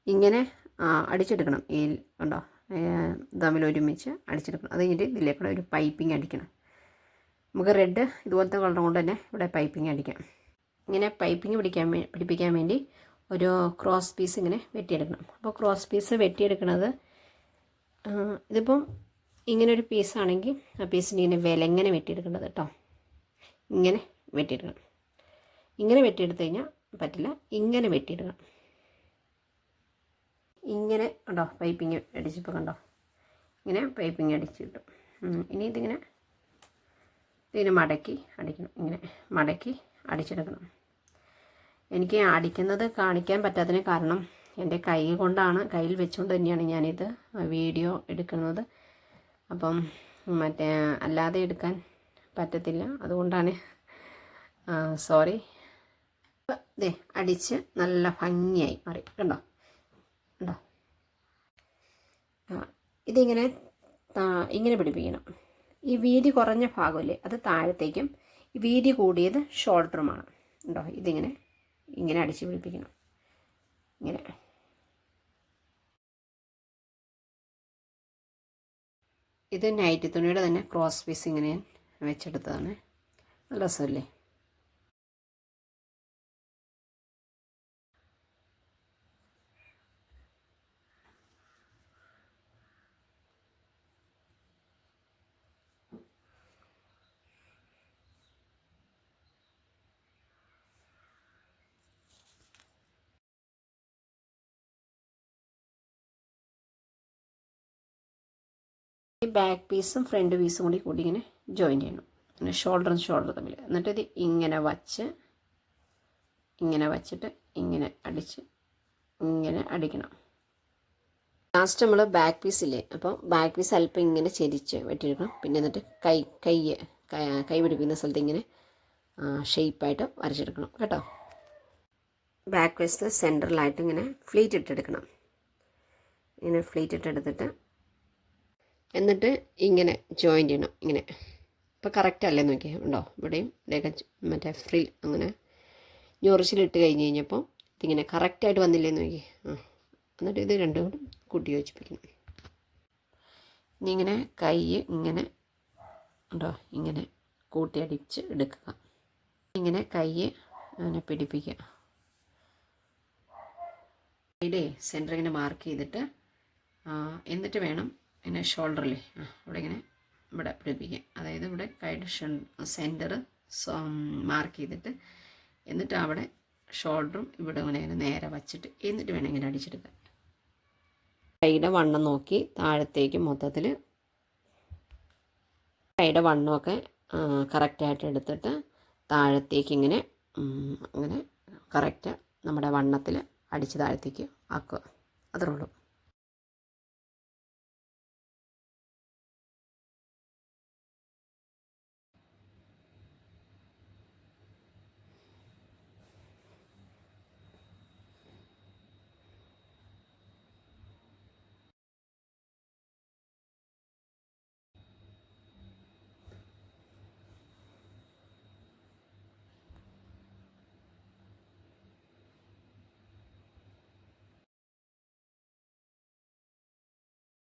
ഇങ്ങനെ അടിച്ചെടുക്കണം. ഈ ഉണ്ടോ തമ്മിൽ ഒരുമിച്ച് അടിച്ചെടുക്കണം. അത് കഴിഞ്ഞിട്ട് ഇതിലേക്കൂടെ ഒരു പൈപ്പിംഗ് അടിക്കണം. നമുക്ക് റെഡ് ഇതുപോലത്തെ കളർ കൊണ്ട് തന്നെ ഇവിടെ പൈപ്പിംഗ് അടിക്കാം. ഇങ്ങനെ പൈപ്പിംഗ് പിടിപ്പിക്കാൻ വേണ്ടി ഒരു ക്രോസ് പീസ് ഇങ്ങനെ വെട്ടിയെടുക്കണം. അപ്പോൾ ക്രോസ് പീസ് വെട്ടിയെടുക്കുന്നത് ഇതിപ്പം ഇങ്ങനെ ഒരു പീസാണെങ്കിൽ ആ പീസിൻ്റെ ഇങ്ങനെ വിലങ്ങനെ വെട്ടിയെടുക്കേണ്ടത് കേട്ടോ. ഇങ്ങനെ വെട്ടിയെടുക്കണം. ഇങ്ങനെ വെട്ടിയെടുത്ത് കഴിഞ്ഞാൽ പറ്റില്ല, ഇങ്ങനെ വെട്ടിയെടുക്കണം. ഇങ്ങനെ ഉണ്ടോ പൈപ്പിംഗ് അടിച്ചിപ്പോൾ കണ്ടോ, ഇങ്ങനെ പൈപ്പിംഗ് അടിച്ച് കിട്ടും. ഇനി ഇതിങ്ങനെ മടക്കി അടിക്കണം. ഇങ്ങനെ മടക്കി അടിച്ചെടുക്കണം. എനിക്ക് അടിക്കുന്നത് കാണിക്കാൻ പറ്റാത്തതിന് കാരണം എൻ്റെ കൈ കൊണ്ടാണ്, കയ്യിൽ വെച്ചുകൊണ്ട് തന്നെയാണ് ഞാനിത് വീഡിയോ എടുക്കുന്നത്. അപ്പം മറ്റേ അല്ലാതെ എടുക്കാൻ പറ്റത്തില്ല, അതുകൊണ്ടാണ് സോറി. ദേ അടിച്ച് നല്ല ഭംഗിയായി മാറി കണ്ടോ കണ്ടോ. ഇതിങ്ങനെ ഇങ്ങനെ പിടിപ്പിക്കണം. ഈ വീതി കുറഞ്ഞ ഭാഗമില്ലേ അത് താഴത്തേക്കും, ഈ വീതി കൂടിയത് ഷോൾഡറുമാണ് ഉണ്ടോ. ഇതിങ്ങനെ ഇങ്ങനെ അടിച്ച് പിടിപ്പിക്കണം. ഇങ്ങനെ ഇത് നൈറ്റി തുണിയുടെ തന്നെ ക്രോസ് പീസ് ഇങ്ങനെ വെച്ചെടുത്തതാണ്. നല്ല രസമല്ലേ. ഈ ബാക്ക് പീസും ഫ്രണ്ട് പീസും കൂടി ഇങ്ങനെ ജോയിൻ ചെയ്യണം. അങ്ങനെ ഷോൾഡർ തമ്മിൽ. എന്നിട്ട് ഇത് ഇങ്ങനെ വച്ചിട്ട് ഇങ്ങനെ അടിച്ച് ഇങ്ങനെ അടിക്കണം. ലാസ്റ്റ് നമ്മൾ ബാക്ക് പീസില്ലേ, അപ്പോൾ ബാക്ക് പീസ് അല്പം ഇങ്ങനെ ചെരിച്ച് വെട്ടിയെടുക്കണം. പിന്നെ എന്നിട്ട് കൈ പിടിപ്പിക്കുന്ന സ്ഥലത്ത് ഇങ്ങനെ ഷേപ്പായിട്ട് വരച്ചെടുക്കണം കേട്ടോ. ബാക്ക് വശത്ത് സെൻറ്ററിലായിട്ട് ഇങ്ങനെ ഫ്ലീറ്റ് ഇട്ടെടുക്കണം. ഇങ്ങനെ ഫ്ലീറ്റ് ഇട്ടെടുത്തിട്ട് എന്നിട്ട് ഇങ്ങനെ ജോയിൻ ചെയ്യണം. ഇങ്ങനെ ഇപ്പോൾ കറക്റ്റ് അല്ലേ നോക്കിയാൽ ഉണ്ടോ, ഇവിടെയും ഇവിടെയൊക്കെ മറ്റേ ഫ്രിൽ അങ്ങനെ ഞൊറിച്ചിലിട്ട് കഴിഞ്ഞ് കഴിഞ്ഞപ്പോൾ ഇതിങ്ങനെ കറക്റ്റായിട്ട് വന്നില്ലേന്ന് നോക്കി. എന്നിട്ട് ഇത് രണ്ടും കൂടി കൂട്ടി യോജിപ്പിക്കണം. ഇനി ഇങ്ങനെ കൈ ഇങ്ങനെ ഉണ്ടോ ഇങ്ങനെ കൂട്ടിയടിച്ച് എടുക്കുക. ഇങ്ങനെ കൈ അങ്ങനെ പിടിപ്പിക്കുക. കൈയുടെ സെൻറ്റർ ഇങ്ങനെ മാർക്ക് ചെയ്തിട്ട് എന്നിട്ട് വേണം ഇങ്ങനെ ഷോൾഡറിൽ ഇവിടെ ഇങ്ങനെ ഇവിടെ പിടിപ്പിക്കുക. അതായത് ഇവിടെ കൈയുടെ സെൻറ്റർ മാർക്ക് ചെയ്തിട്ട് എന്നിട്ട് അവിടെ ഷോൾഡറും ഇവിടെ ഇങ്ങനെ നേരെ വച്ചിട്ട് എന്നിട്ട് വേണം ഇങ്ങനെ അടിച്ചെടുക്കാൻ. കൈയുടെ വണ്ണം നോക്കി താഴത്തേക്ക് മൊത്തത്തിൽ കൈയുടെ വണ്ണമൊക്കെ കറക്റ്റായിട്ട് എടുത്തിട്ട് താഴത്തേക്ക് ഇങ്ങനെ അങ്ങനെ കറക്റ്റ് നമ്മുടെ വണ്ണത്തിൽ അടിച്ച് താഴത്തേക്ക് ആക്കുക. അത്രേ ഉള്ളൂ.